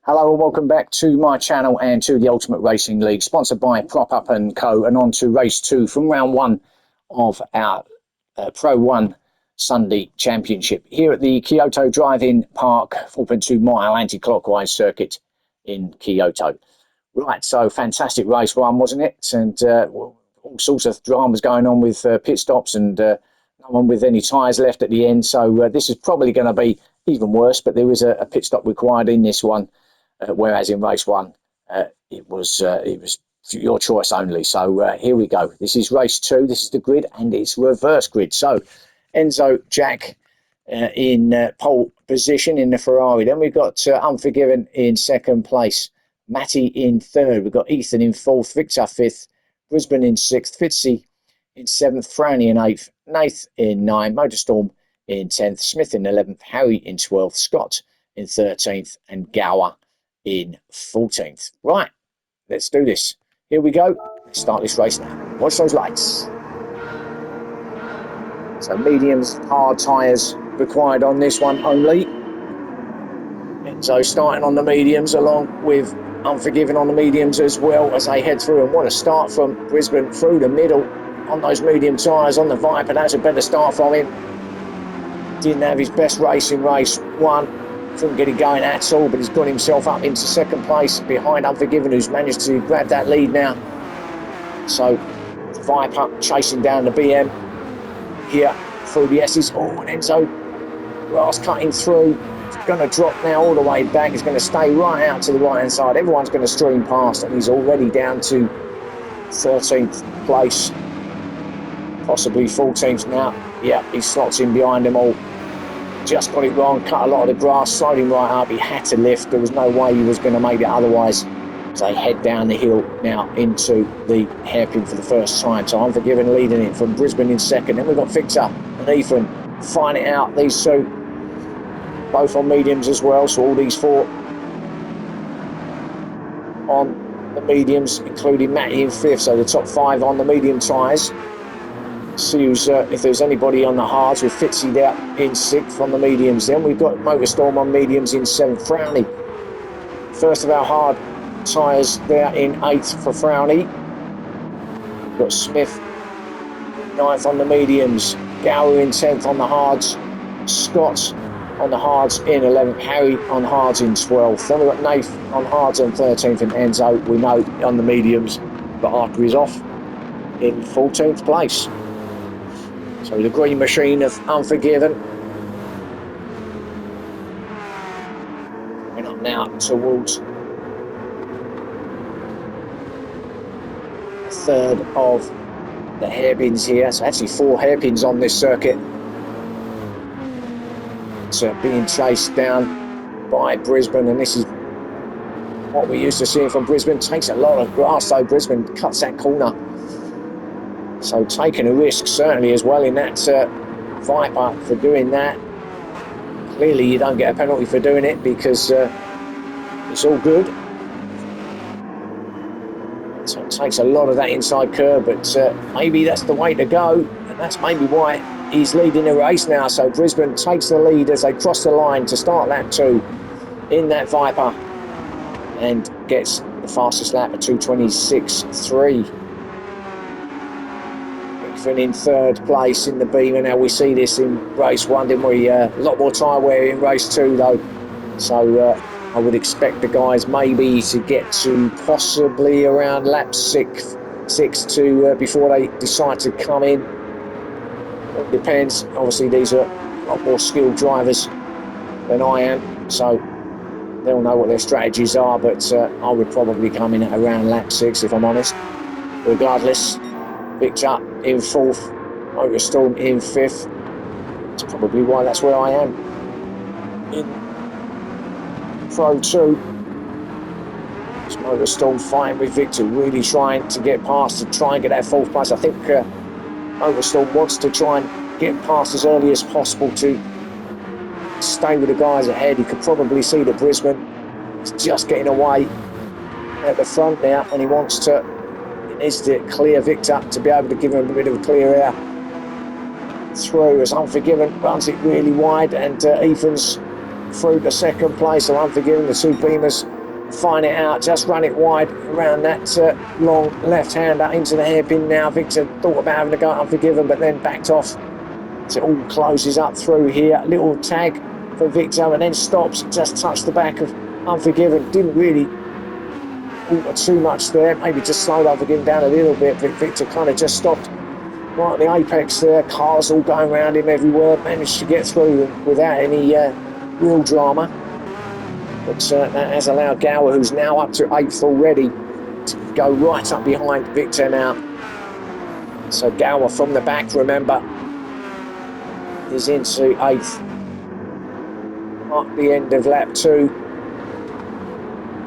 Hello and welcome back to my channel and to the Ultimate Racing League, sponsored by Prop Up & Co. And on to race 2 from round 1 of our Pro 1 Sunday Championship here at the Kyoto Drive-In Park, 4.2 mile anti-clockwise circuit in Kyoto. Right, so fantastic race 1, wasn't it? And all sorts of dramas going on with pit stops and no one with any tyres left at the end. So this is probably going to be even worse, but there is a pit stop required in this one. Whereas in race 1, it was your choice only. So here we go. This is race 2. This is the grid, and it's reverse grid. So Enzo Jack in pole position in the Ferrari. Then we've got Unforgiven in second place. Matty in third. We've got Ethan in fourth. Victor fifth. Brisbane in sixth. Fitzy in seventh. Franny in eighth. Nath in ninth. Motorstorm in 10th. Smith in 11th. Harry in 12th. Scott in 13th. And Gower in 14th. Right, let's do this. Here we go. Let's start this race now. Watch those lights. So mediums, hard tyres required on this one only. Enzo starting on the mediums along with Unforgiven on the mediums as well as they head through. And what a start from Brisbane through the middle on those medium tyres on the Viper. That's a better start from him. Didn't have his best race in race 1. Couldn't get it going at all, but he's got himself up into second place behind Unforgiven, who's managed to grab that lead now. So Viper chasing down the BM here through the S's. Oh, and Enzo grass cutting through. He's going to drop now all the way back. He's going to stay right out to the right hand side. Everyone's going to stream past, and he's already down to 13th place, possibly 14th now. Yeah, he slots in behind them all. Just got it wrong, cut a lot of the grass, slowed him right up. He had to lift. There was no way he was going to make it otherwise. So they head down the hill now into the hairpin for the first time. So Unforgiven leading it from Brisbane in second. Then we've got Victor and Ethan fighting it out. These two, both on mediums as well. So all these four on the mediums, including Matty in fifth. So the top 5 on the medium tyres. See who's, if there's anybody on the hards, with Fitzy there in 6th on the mediums. Then we've got Motorstorm on mediums in 7th. Frowney, first of our hard tyres there in 8th for Frowney. We've got Smith 9th on the mediums. Gower in 10th on the hards. Scott on the hards in 11th. Harry on hards in 12th. Then we've got Nath on hards in 13th. And Enzo, we know, on the mediums, but after he's off, in 14th place. So the green machine of Unforgiven. Coming up now towards a third of the hairpins here. So actually 4 hairpins on this circuit. It's being chased down by Brisbane, and this is what we're used to seeing from Brisbane. Takes a lot of grass though. Brisbane cuts that corner. So taking a risk certainly as well in that Viper for doing that. Clearly you don't get a penalty for doing it because it's all good. So it takes a lot of that inside curve, but maybe that's the way to go, and that's maybe why he's leading the race now. So Brisbane takes the lead as they cross the line to start lap 2 in that Viper and gets the fastest lap at 2:26.3. In third place in the Beamer. Now we see this in race 1, didn't we? A lot more tyre wear in race 2 though, so I would expect the guys maybe to get to possibly around lap 6 to before they decide to come in. It depends. Obviously these are a lot more skilled drivers than I am, so they'll know what their strategies are, but I would probably come in at around lap 6 if I'm honest. Regardless, Victor in 4th, Motorstorm in 5th. That's probably why that's where I am in Pro 2. It's Motorstorm fighting with Victor, really trying to get past, to try and get that 4th place. I think Motorstorm wants to try and get past as early as possible to stay with the guys ahead. You could probably see that Brisbane is just getting away at the front now, and he wants to, needs to clear Victor to be able to give him a bit of a clear air through as Unforgiven runs it really wide, and Ethan's through to second place. So Unforgiven, the two Beamers find it out, just run it wide around that long left-hander into the hairpin now. Victor thought about having a go at Unforgiven, but then backed off. So it all closes up through here. Little tag for Victor, and then stops, just touched the back of Unforgiven. Didn't really alter too much there, maybe just slowed Unforgiven down a little bit, but Victor kind of just stopped right on the apex there. Cars all going around him everywhere, managed to get through without any real drama. But that has allowed Gower, who's now up to 8th already, to go right up behind Victor now. So Gower from the back, remember, is into 8th at the end of lap 2.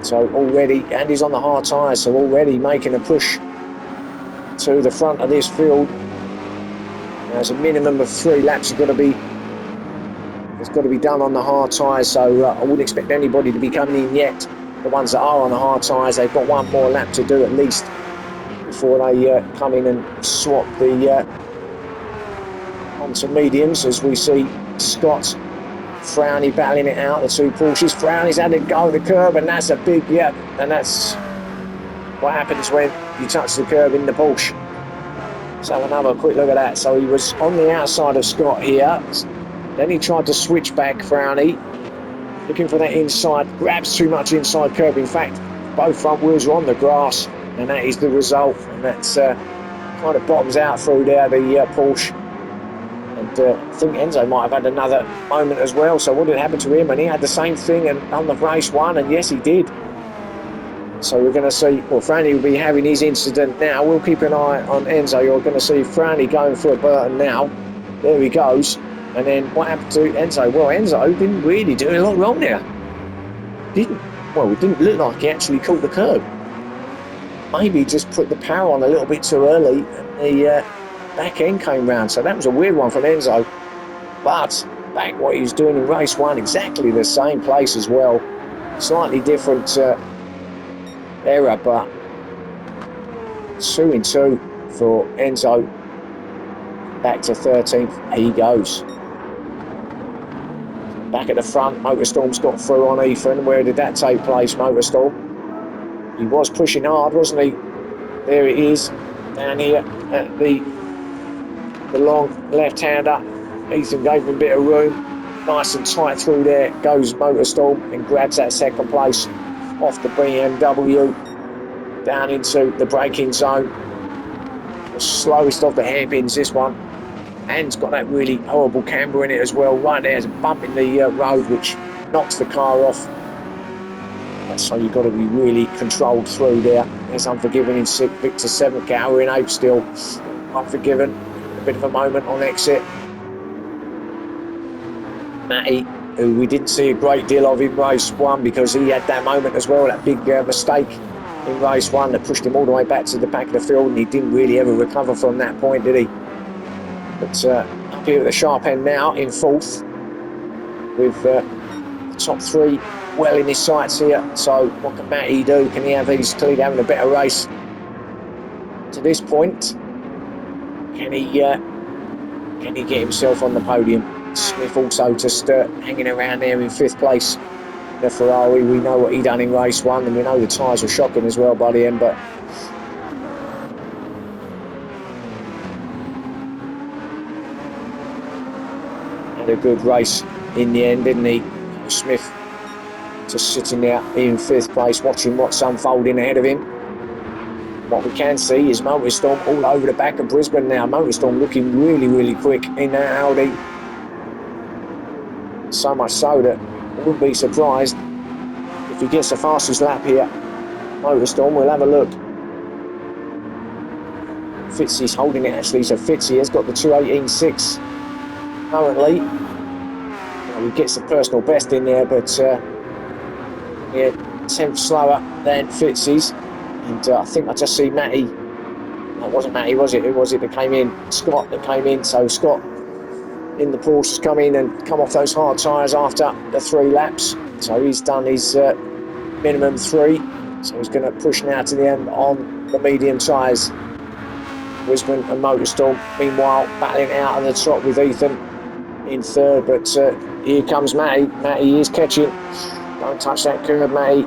So already, and he's on the hard tyres, so already making a push to the front of this field. There's a minimum of 3 laps it's got to be done on the hard tyres, so I wouldn't expect anybody to be coming in yet. The ones that are on the hard tyres, they've got one more lap to do at least before they come in and swap the onto mediums, as we see Scott Frowney battling it out, the two Porsches. Frowney's had to go the curb, and that's a big, and that's what happens when you touch the curb in the Porsche. So have another quick look at that. So he was on the outside of Scott here. Then he tried to switch back, Frowney, looking for that inside, grabs too much inside curb. In fact, both front wheels are on the grass, and that is the result. And that's kind of bottoms out through there, the Porsche. And I think Enzo might have had another moment as well. So what did happen to him? And he had the same thing and on the race 1, and yes, he did. So we're going to see, well, Franny will be having his incident now. We'll keep an eye on Enzo. You're going to see Franny going for a Burton now. There he goes. And then what happened to Enzo? Well, Enzo didn't really do a lot wrong there. It didn't look like he actually caught the curb. Maybe just put the power on a little bit too early, and the back end came round. So that was a weird one from Enzo. But back what he was doing in race 1, exactly the same place as well. Slightly different error, but 2 in 2 for Enzo. Back to 13th, he goes. Back at the front, Motorstorm's got through on Ethan. Where did that take place, Motorstorm? He was pushing hard, wasn't he? There it is, down here at the long left-hander. Ethan gave him a bit of room. Nice and tight through there goes Motorstorm and grabs that second place off the BMW down into the braking zone. The slowest of the hairpins, this one. And it's got that really horrible camber in it as well. Right there's a bump in the road which knocks the car off. So you've got to be really controlled through there. There's Unforgiven in 6th, Victor 7th, Gower in 8th still. Unforgiven, a bit of a moment on exit. Matty, who we didn't see a great deal of in race 1 because he had that moment as well, that big mistake in race 1 that pushed him all the way back to the back of the field, and he didn't really ever recover from that point, did he? But up here at the sharp end now in 4th, with the top 3 well in his sights here. So what can Matty do? Can he have, he's clearly having a better race to this point? Can he get himself on the podium? Smith also just hanging around there in 5th place. The Ferrari, we know what he done in race 1, and we know the tyres were shocking as well by the end, but had a good race in the end, didn't he? Smith just sitting there in 5th place, watching what's unfolding ahead of him. What we can see is Motorstorm all over the back of Brisbane now. Motorstorm looking really, really quick in that Audi. So much so that I wouldn't be surprised if he gets the fastest lap here. Motorstorm, we'll have a look. Fitzy's holding it actually, so Fitzy has got the 2:18.6 currently. He gets the personal best in there, but 10th slower than Fitzy's. And I think I just see Matty. No, it wasn't Matty, was it? Who was it that came in? Scott that came in. So Scott in the Porsche has come in and come off those hard tyres after the 3 laps. So he's done his minimum 3. So he's going to push now to the end on the medium tyres. Brisbane and Motorstorm, meanwhile, battling out at the top with Ethan in 3rd. But here comes Matty. Matty is catching. Don't touch that curb, Matty.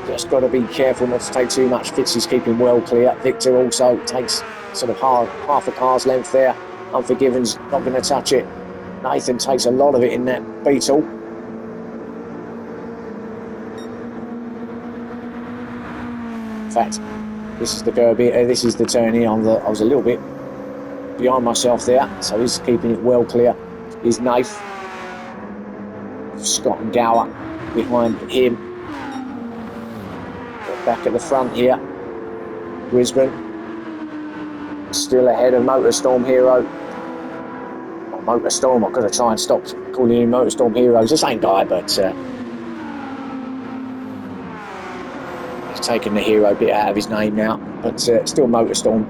Just got to be careful not to take too much. Fitzy's keeping well clear. Victor also takes sort of half a car's length there. Unforgiven's not going to touch it. Nathan takes a lot of it in that Beetle. In fact, this is the Kirby. This is the turn here. I was a little bit behind myself there, so he's keeping it well clear. Is Nath. Scott and Gower behind him. Back at the front here. Brisbane still ahead of Motorstorm Hero. Not Motorstorm, I've got to try and stop calling him Motorstorm Hero. It's the same guy, but he's taken the hero bit out of his name now. But still Motorstorm,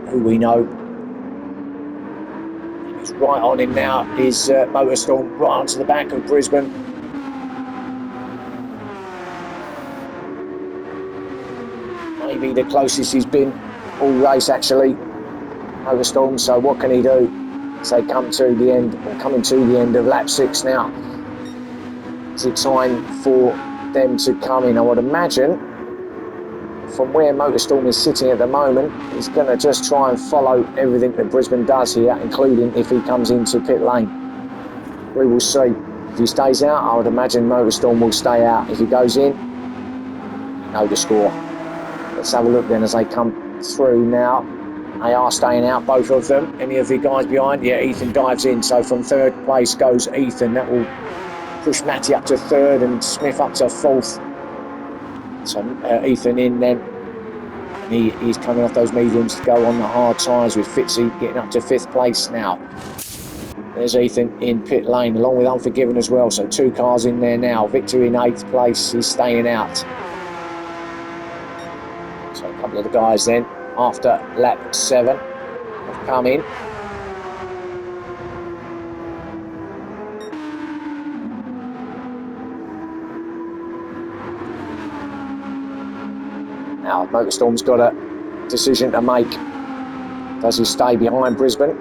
who we know. He's right on him now. Is Motorstorm right onto the back of Brisbane. Maybe the closest he's been all race actually, Motorstorm. So what can he do? So come to the end, or coming to the end of lap 6 now. Is it time for them to come in? I would imagine from where Motorstorm is sitting at the moment, he's going to just try and follow everything that Brisbane does here, including if he comes into pit lane. We will see. If he stays out, I would imagine Motorstorm will stay out. If he goes in, you know the score. Let's have a look then as they come through now. They are staying out, both of them. Any of the guys behind? Yeah, Ethan dives in. So from 3rd place goes Ethan. That will push Matty up to 3rd and Smith up to 4th. So Ethan in then. And he's coming off those mediums to go on the hard tyres with Fitzy getting up to 5th place now. There's Ethan in pit lane along with Unforgiven as well. So 2 cars in there now. Victor in 8th place. He's staying out. So a couple of the guys then after lap 7 have come in. Now Motorstorm's got a decision to make. Does he stay behind Brisbane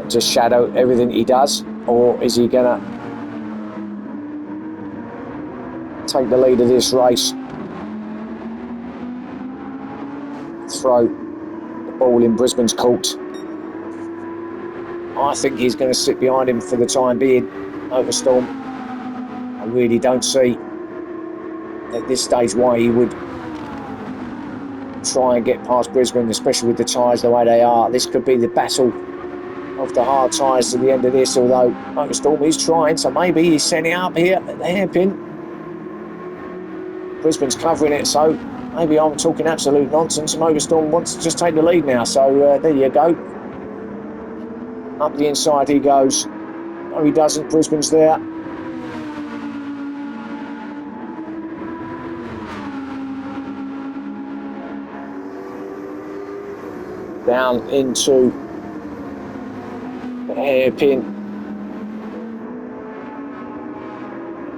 and just shadow everything he does, or is he gonna take the lead of this race, throw the ball in Brisbane's court? I think he's going to sit behind him for the time being, Motorstorm. I really don't see at this stage why he would try and get past Brisbane, especially with the tyres the way they are. This could be the battle of the hard tyres to the end of this, although Motorstorm is trying, so maybe he's setting it up here at the hairpin. Brisbane's covering it, so maybe I'm talking absolute nonsense. Motorstorm wants to just take the lead now, so there you go. Up the inside he goes. No, he doesn't. Brisbane's there. Down into the hairpin.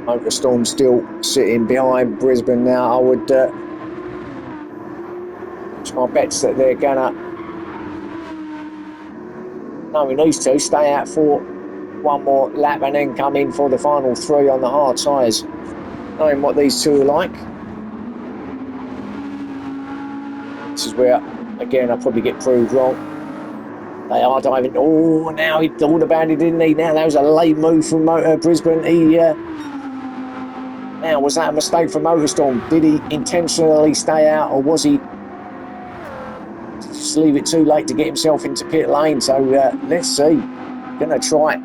Motorstorm still sitting behind Brisbane now. I would try bets that they're gonna, knowing these two, stay out for one more lap and then come in for the final 3 on the hard tyres. Knowing what these two are like. This is where, again, I'll probably get proved wrong. They are diving. Oh, now he thought about it, didn't he? Now that was a late move from Brisbane. Now, was that a mistake from Motorstorm? Did he intentionally stay out, or was he just leave it too late to get himself into pit lane? So let's see. Gonna try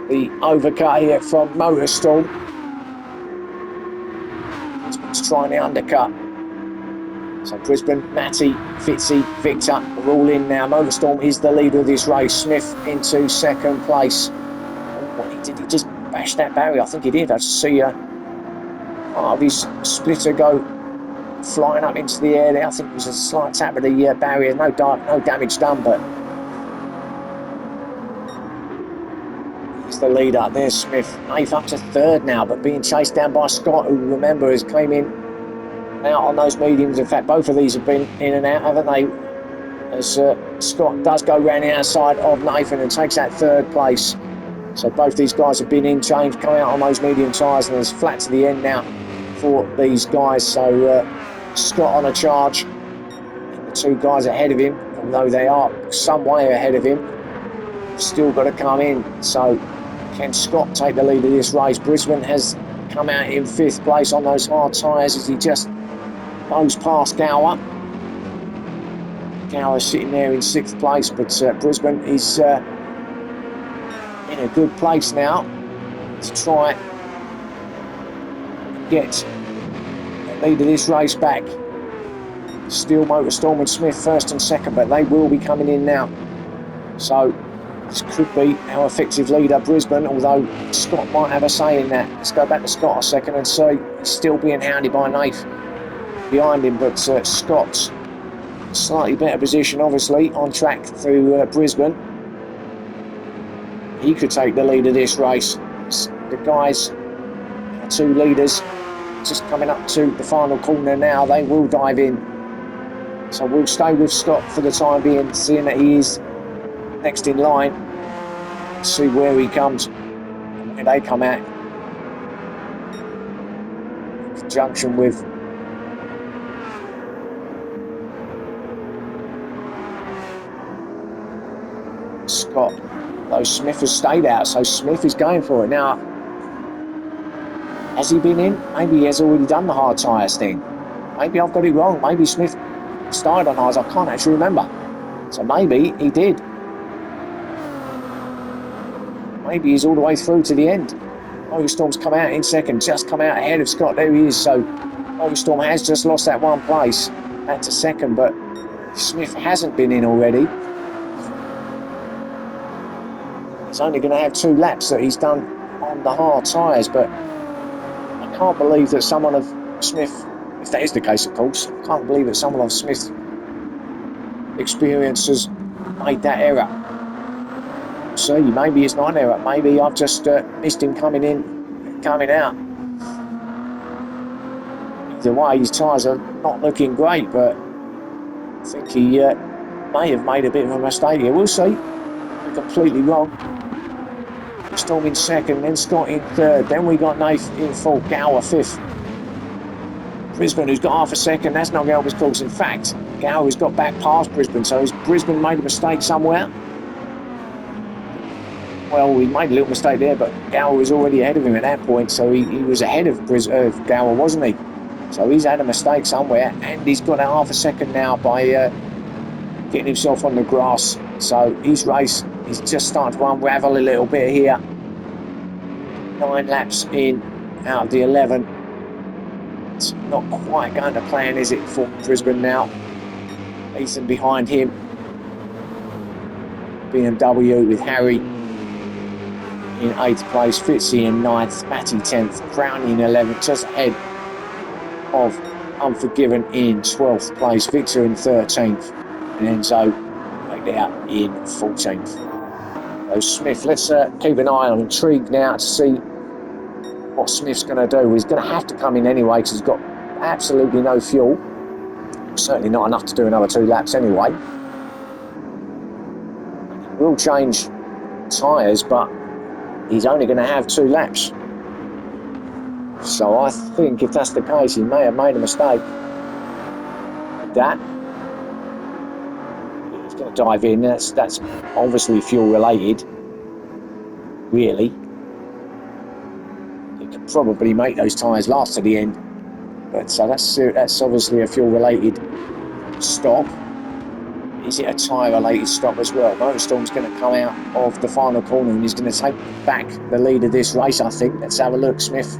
the overcut here from Motorstorm. He's trying the undercut. So Brisbane, Matty, Fitzy, Victor are all in now. Motorstorm is the leader of this race. Smith into 2nd place. Did he just bash that barrier? I think he did. I see part of his splitter go flying up into the air there. I think it was a slight tap of the barrier. No damage done, but he's the leader. There's Smith. 8th up to 3rd now, but being chased down by Scott, who, remember, is claiming out on those mediums. In fact, both of these have been in and out, haven't they? as Scott does go round the outside of Nathan and takes that third place. So both these guys have been in change, coming out on those medium tyres, and it's flat to the end now for these guys. So Scott on a charge, and the two guys ahead of him, although they are some way ahead of him, still got to come in. So can Scott take the lead of this race? Brisbane has come out in 5th place on those hard tyres as he just goes past Gower. Gower sitting there in 6th place, but Brisbane is in a good place now to try and get the lead of this race back. Still Motorstorm and Smith first and second, but they will be coming in now. So this could be our effective leader, Brisbane, although Scott might have a say in that. Let's go back to Scott a second and see. He's still being hounded by Nath behind him, but Scott's slightly better position, obviously, on track through Brisbane. He could take the lead of this race. The guys, our two leaders, just coming up to the final corner now. They will dive in. So we'll stay with Scott for the time being, seeing that he is next in line. Let's see where he comes and where they come out. In conjunction with Scott. Though Smith has stayed out, so Smith is going for it. Now, has he been in? Maybe he has already done the hard tyres thing. Maybe I've got it wrong. Maybe Smith started on hards. I can't actually remember. So maybe he did. Maybe he's all the way through to the end. Motorstorm's come out in second, just come out ahead of Scott. There he is. So Motorstorm has just lost that one place back to second, but Smith hasn't been in already. He's only going to have 2 laps that he's done on the hard tyres, but I can't believe that someone of Smith, if that is the case, of course, I can't believe that someone of Smith's experience has made that error. See, maybe it's not an error. Maybe I've just missed him coming in and coming out. Either way, his tyres are not looking great, but I think he may have made a bit of a mistake here. We'll see. I'm completely wrong. Storm in second, then Scott in third, then we got Nath in fourth, Gower 5th. Brisbane, who's got half a second, that's not going to help his cause. In fact, Gower has got back past Brisbane, so has Brisbane made a mistake somewhere? Well, he made a little mistake there, but Gower was already ahead of him at that point, so he was ahead of Gower, wasn't he? So he's had a mistake somewhere, and he's got a half a second now by getting himself on the grass. So his race is just starting to unravel a little bit here. 9 laps in out of the 11. It's not quite going to plan, is it, for Brisbane now? Ethan behind him. BMW with Harry in 8th place, Fitzy in 9th, Matty 10th, Brownie in 11th, just ahead of Unforgiven in 12th place, Victor in 13th, and Enzo right out in 14th. So Smith, let's keep an eye on. I'm intrigued now to see what Smith's going to do. He's going to have to come in anyway because he's got absolutely no fuel. Certainly not enough to do another 2 laps anyway. He will change tyres, but he's only going to have 2 laps. So I think if that's the case, he may have made a mistake with that. He's going to dive in. That's obviously fuel related, really. He could probably make those tyres last to the end, but so that's obviously a fuel related stop. Is it a tyre related stop as well? Motorstorm's going to come out of the final corner and he's going to take back the lead of this race, I think. Let's have a look. Smith,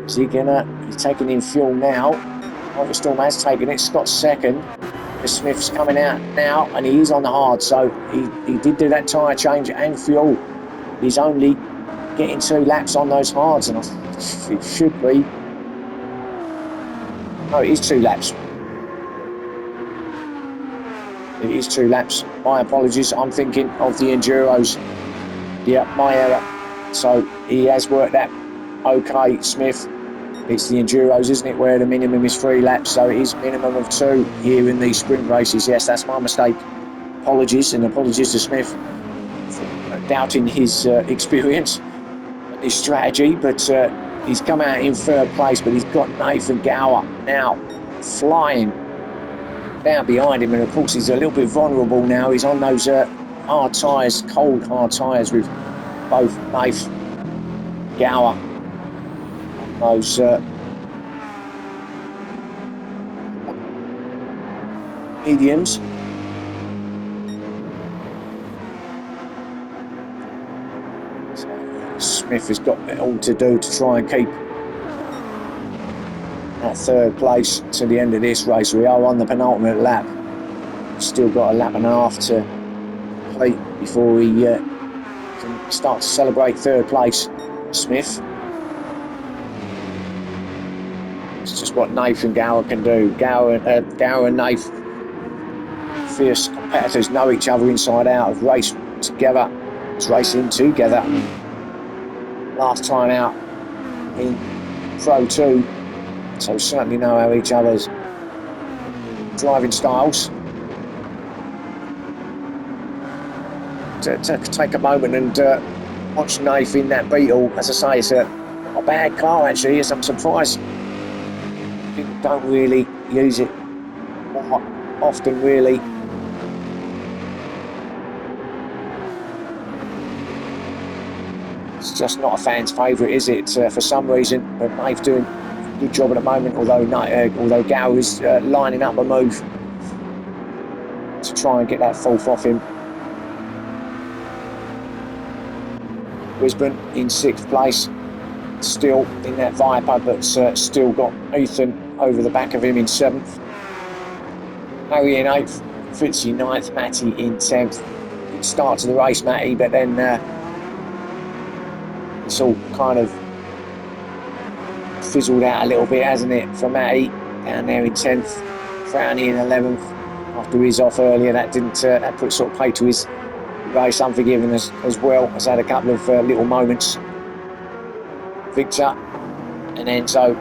is he gonna? He's taking in fuel now. Motorstorm has taken it. Scott's second. Smith's coming out now and he is on the hard, so he did do that tyre change and fuel. He's only getting 2 laps on those hards, and it should be. No, it is 2 laps. It is 2 laps. My apologies. I'm thinking of the Enduros. Yeah, my error. So he has worked that okay, Smith. It's the Enduros, isn't it, where the minimum is 3 laps, so it is minimum of 2 here in these sprint races. Yes, that's my mistake. Apologies, and apologies to Smith for doubting his experience and his strategy, but he's come out in 3rd place, but he's got Nathan Gower now flying down behind him, and of course he's a little bit vulnerable now. He's on those hard tyres, cold hard tyres with both Nath Gower on those mediums. So Smith has got it all to do to try and keep that 3rd place to the end of this race. We are on the penultimate lap. Still got a lap and a half to complete before we can start to celebrate 3rd place. Smith. It's just what Nathan Gower can do. Gower and Nath, fierce competitors, know each other inside out, have raced together, racing together. Last time out in Pro 2, so certainly know how each other's driving styles. To take a moment and watch Nath in that Beetle. As I say, it's not a bad car actually. I'm surprised people don't really use it more often, really. It's just not a fan's favourite, is it? For some reason, but Nath doing a good job at the moment. Although Gow is lining up a move to try and get that 4th off him. Brisbane in 6th place, still in that Viper, but still got Ethan over the back of him in 7th. Harry in 8th, Fitzy 9th, Matty in 10th. Good start to the race, Matty, but then it's all kind of fizzled out a little bit, hasn't it, for Matty down there in 10th. Frowny in 11th after his off earlier. That didn't that put sort of pay to his race. Unforgiven as well, has had a couple of little moments. Victor and Enzo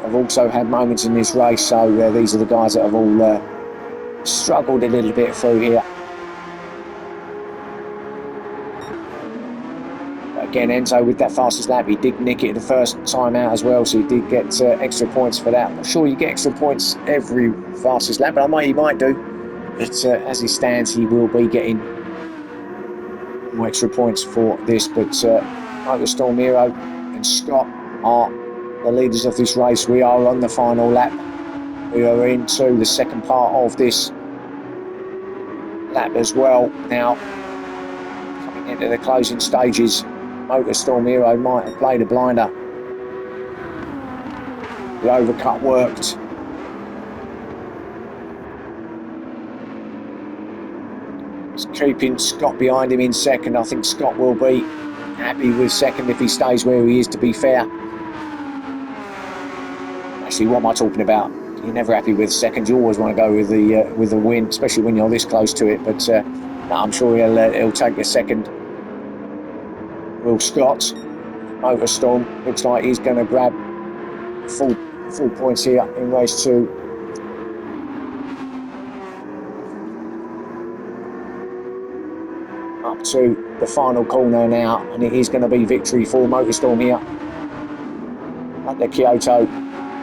have also had moments in this race, so these are the guys that have all struggled a little bit through here. But again, Enzo with that fastest lap, he did nick it the first time out as well, so he did get extra points for that. I'm not sure you get extra points every fastest lap, but he might do. But as he stands, he will be getting more extra points for this. But Motorstorm Hero and Scott are the leaders of this race. We are on the final lap. We are into the second part of this lap as well. Now, coming into the closing stages, Motorstorm Hero might have played a blinder. The overcut worked. He's keeping Scott behind him in second. I think Scott will be happy with second if he stays where he is, to be fair. Actually, what am I talking about? You're never happy with second. You always want to go with the win, especially when you're this close to it. But no, I'm sure he'll take a second. Will Scott. Motorstorm looks like he's going to grab full points here in race 2. Up to the final corner now, and it is going to be victory for Motorstorm here at the Kyoto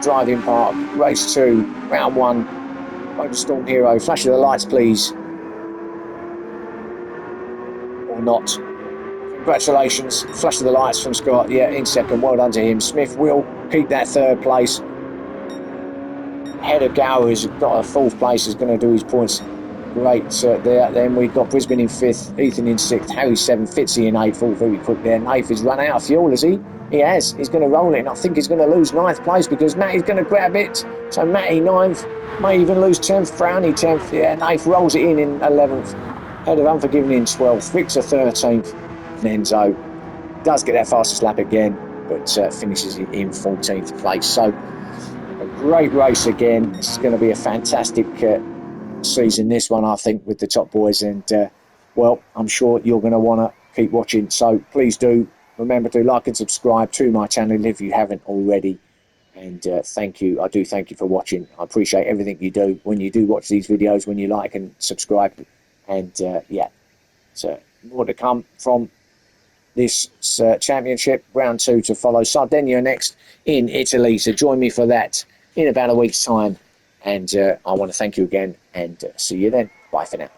Driving Park. Race 2, round 1. Motorstorm Hero, flash of the lights please. Or not. Congratulations, flash of the lights from Scott, yeah, in second, well done to him. Smith will keep that 3rd place. Head of Gower, who's got a 4th place, is going to do his points great there. Then we've got Brisbane in 5th, Ethan in 6th, Harry 7th, Fitzy in 8th, all very quick there. Nath has run out of fuel, has he? He has. He's going to roll it, and I think he's going to lose 9th place because Matty's going to grab it. So Matty 9th, may even lose 10th, Frowny 10th. Yeah, Nath rolls it in 11th. Head of Unforgiven in 12th, Victor 13th, and Enzo does get that fastest lap again, but finishes in 14th place. So a great race again. This is going to be a fantastic season, this one, I think, with the top boys, and well, I'm sure you're going to want to keep watching, so please do remember to like and subscribe to my channel if you haven't already. And thank you. I do thank you for watching. I appreciate everything you do when you do watch these videos, when you like and subscribe. And yeah, so more to come from this championship. Round 2 to follow. Sardinia next in Italy. So join me for that in about a week's time. And I want to thank you again and see you then. Bye for now.